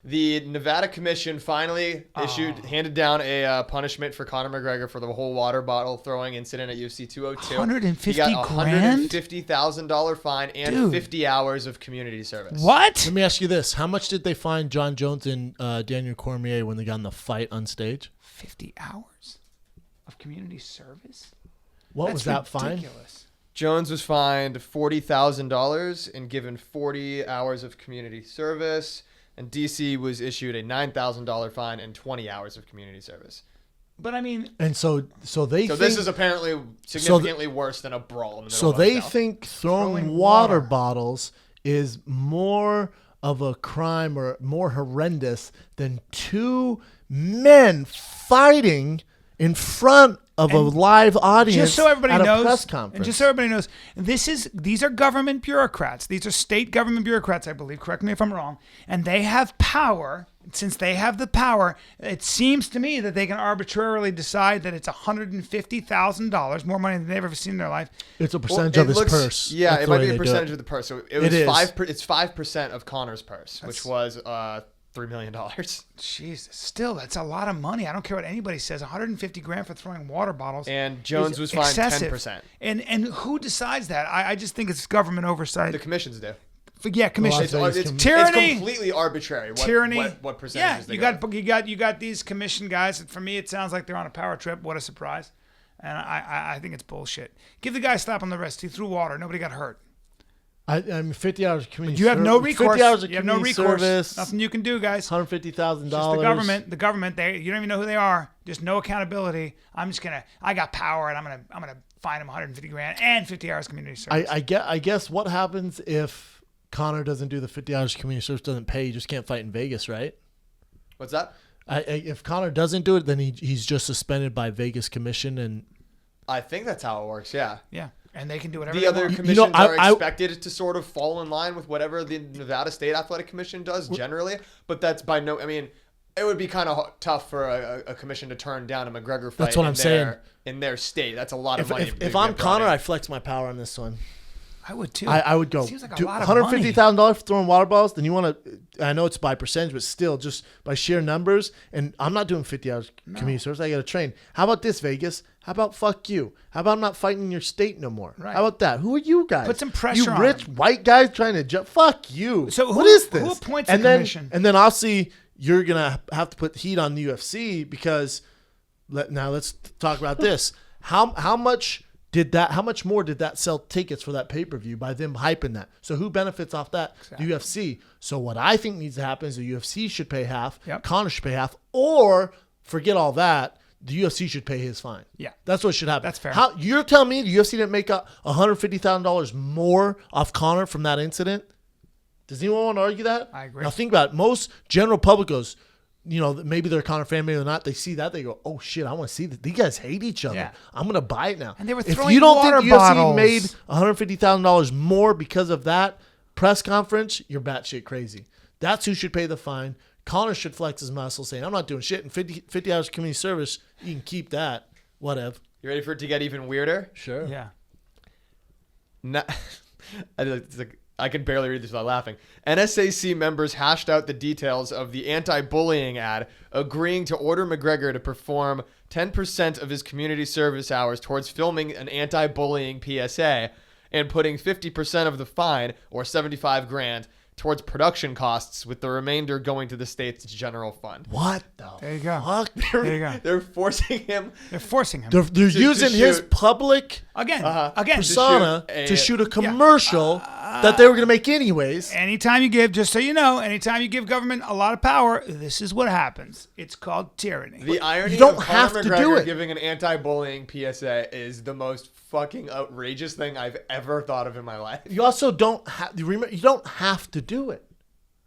The Nevada Commission finally handed down a punishment for Conor McGregor for the whole water bottle throwing incident at UFC 202. $150 He got $150,000 fine and 50 hours of community service. What? Let me ask you this. How much did they fine John Jones and Daniel Cormier when they got in the fight on stage? 50 hours of community service? What was that fine? Jones was fined $40,000 and given 40 hours of community service. And DC was issued a $9,000 fine and 20 hours of community service. But I mean, and so this is apparently significantly worse than a brawl in the middle So of they hotel. think throwing water bottles is more of a crime or more horrendous than two men fighting in front of a live audience just so everybody at knows, a press conference. And just so everybody knows, these are government bureaucrats. These are state government bureaucrats, I believe. Correct me if I'm wrong. And they have power. Since they have the power, it seems to me that they can arbitrarily decide that it's $150,000, more money than they've ever seen in their life. It's a percentage of his purse. Yeah, That's it the might way be a they do percentage it. of the purse. So it was is. 5%. It's 5% of Conor's purse, which was $3 million. Jesus, still, that's a lot of money. I don't care what anybody says. $150,000 for throwing water bottles. And Jones was fined excessive. 10%. And who decides that? I just think it's government oversight. The commissions do. Yeah, commission. It's tyranny. It's completely arbitrary. Tyranny. What percentages they you got these commission guys. For me, it sounds like they're on a power trip. What a surprise! And I think it's bullshit. Give the guy a slap on the wrist. He threw water. Nobody got hurt. I mean, 50 hours of community. You have no recourse. 50 hours of you have no community recourse. service. Nothing you can do, guys. $150,000. Just the government. You don't even know who they are. Just no accountability. I got power, and I'm gonna fine him $150,000 and 50 hours community service. I guess what happens if Conor doesn't do the 50 hours of community service, doesn't pay, you just can't fight in Vegas, right? What's that? If Conor doesn't do it, then he's just suspended by Vegas Commission, and I think that's how it works. Yeah. Yeah. And they can do whatever the other want. commissions are expected to sort of fall in line with whatever the Nevada State Athletic Commission does generally, but that's by no. I mean, it would be kind of tough for a commission to turn down a McGregor fight. That's what I'm saying. In their state, that's a lot of money. If I'm Conor, I flex my power on this one. I would too. I would go. Seems like a lot of money. $150,000 for throwing water balls. Then you want to. I know it's by percentage, but still, just by sheer numbers. And I'm not doing 50 hours community service. I got to train. How about this, Vegas? How about fuck you? How about I'm not fighting in your state no more? Right. How about that? Who are you guys? Put some pressure on you rich them. white guys trying to jump. Fuck you. So what is this? Who appoints and the then, commission? And then I'll see you're gonna have to put heat on the UFC because. Now let's talk about this. How much more did that sell tickets for that pay-per-view by them hyping that? So who benefits off that? Exactly. The UFC. So what I think needs to happen is the UFC should pay half, Yep. Conor should pay half, or forget all that, the UFC should pay his fine. Yeah. That's what should happen. That's fair. You're telling me the UFC didn't make $150,000 more off Conor from that incident? Does anyone want to argue that? I agree. Now think about it. Most general public goes, maybe they're a Conor fan, maybe they're not. They see that, they go, "Oh shit, I want to see that. These guys hate each other. Yeah. I'm gonna buy it now." And they were if throwing you don't water think UFC bottles. made $150,000 more because of that press conference, you're batshit crazy. That's who should pay the fine. Conor should flex his muscle, saying, "I'm not doing shit." And 50 hours of community service, you can keep that. Whatever. You ready for it to get even weirder? Sure. Yeah. I can barely read this without laughing. NSAC members hashed out the details of the anti-bullying ad, agreeing to order McGregor to perform 10% of his community service hours towards filming an anti-bullying PSA and putting 50% of the fine, or $75,000, towards production costs, with the remainder going to the state's general fund. What the There you go. fuck? There you go. They're forcing him. They're forcing him. They're using his public Again. persona to shoot a commercial that they were going to make anyways. Anytime you give, just so you know, anytime you give government a lot of power, this is what happens. It's called tyranny. The irony You don't of have Conor to McGregor do it. giving an anti-bullying PSA is the most fucking outrageous thing I've ever thought of in my life. You also don't have. You don't have to do it.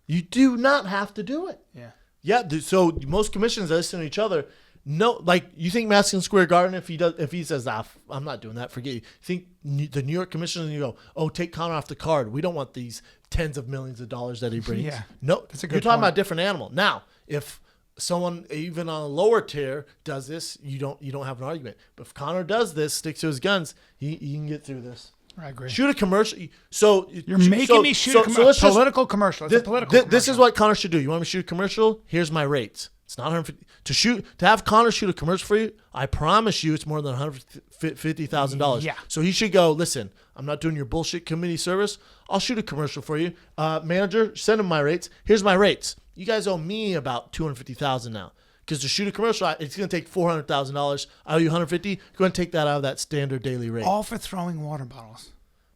You do not have to do it. Yeah. Yeah. So most commissions listen to each other. No, like you think Madison Square Garden, if he says, I'm not doing that, forget you. Think the New York commissioners, and you go, oh, take Conor off the card. We don't want these tens of millions of dollars that he brings. Yeah. No, That's a good you're talking point. about a different animal. Now, if someone even on a lower tier does this, you don't have an argument. But if Conor does this, sticks to his guns, he can get through this. I agree. Shoot a commercial. So You're making me shoot a political commercial. It's a political commercial. This is what Conor should do. You want me to shoot a commercial? Here's my rates. It's not 150 to have Conor shoot a commercial for you. I promise you, it's more than $150,000. Yeah. So he should go. Listen, I'm not doing your bullshit community service. I'll shoot a commercial for you. Manager, send him my rates. Here's my rates. You guys owe me about $250,000 now. Because to shoot a commercial, it's going to take $400,000. I owe you $150,000. You're going to take that out of that standard daily rate. All for throwing water bottles.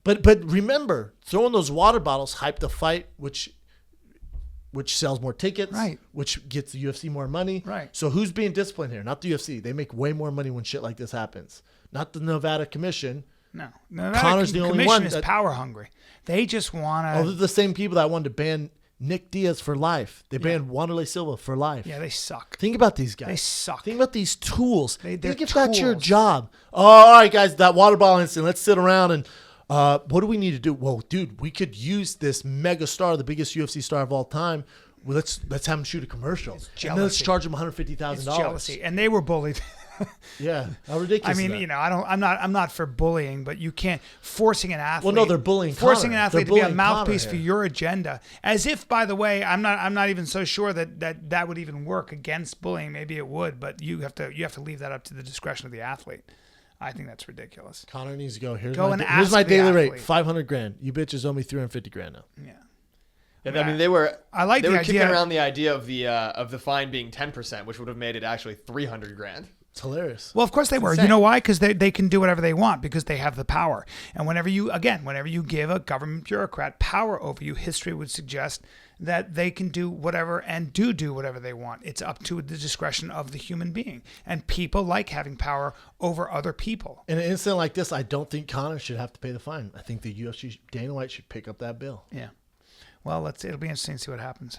But remember, throwing those water bottles hype the fight, which sells more tickets, right? Which gets the UFC more money, right? So who's being disciplined here? Not the UFC. They make way more money when shit like this happens. Not the Nevada Commission. No, Conor's the only one is power hungry. They just want to. Oh, they're the same people that wanted to ban Nick Diaz for life. They banned Wanderlei Silva for life. Yeah, they suck. Think about these guys. They suck. Think about these tools. They're Think if tools. that's your job. Oh, all right, guys, that water bottle incident. Let's sit around and what do we need to do? Well, dude, we could use this mega star, the biggest UFC star of all time. Well, let's have him shoot a commercial. And then let's charge him $150,000. It's jealousy, and they were bullied. Yeah, how ridiculous! I mean, is that? I'm not for bullying, but you can't forcing an athlete. Well, no, they're bullying. Forcing Conor. an athlete They're to be a bullying mouthpiece Conor for here. your agenda, as if, by the way, I'm not even so sure that would even work against bullying. Maybe it would, but you have to leave that up to the discretion of the athlete. I think that's ridiculous. Conor needs to go. Here's Go my, and here's ask my the daily rate, athlete. $500,000. You bitches owe me $350,000 now. Yeah. And, I mean, they were. I like they the were kicking idea. around the idea of the fine being 10%, which would have made it actually $300,000. It's hilarious. Well, of course they were. insane. You know why? Because they can do whatever they want because they have the power. And whenever you give a government bureaucrat power over you, history would suggest that they can do whatever and do whatever they want. It's up to the discretion of the human being. And people like having power over other people. In an incident like this, I don't think Conor should have to pay the fine. I think the UFC, Dana White should pick up that bill. Yeah. Well, it'll be interesting to see what happens.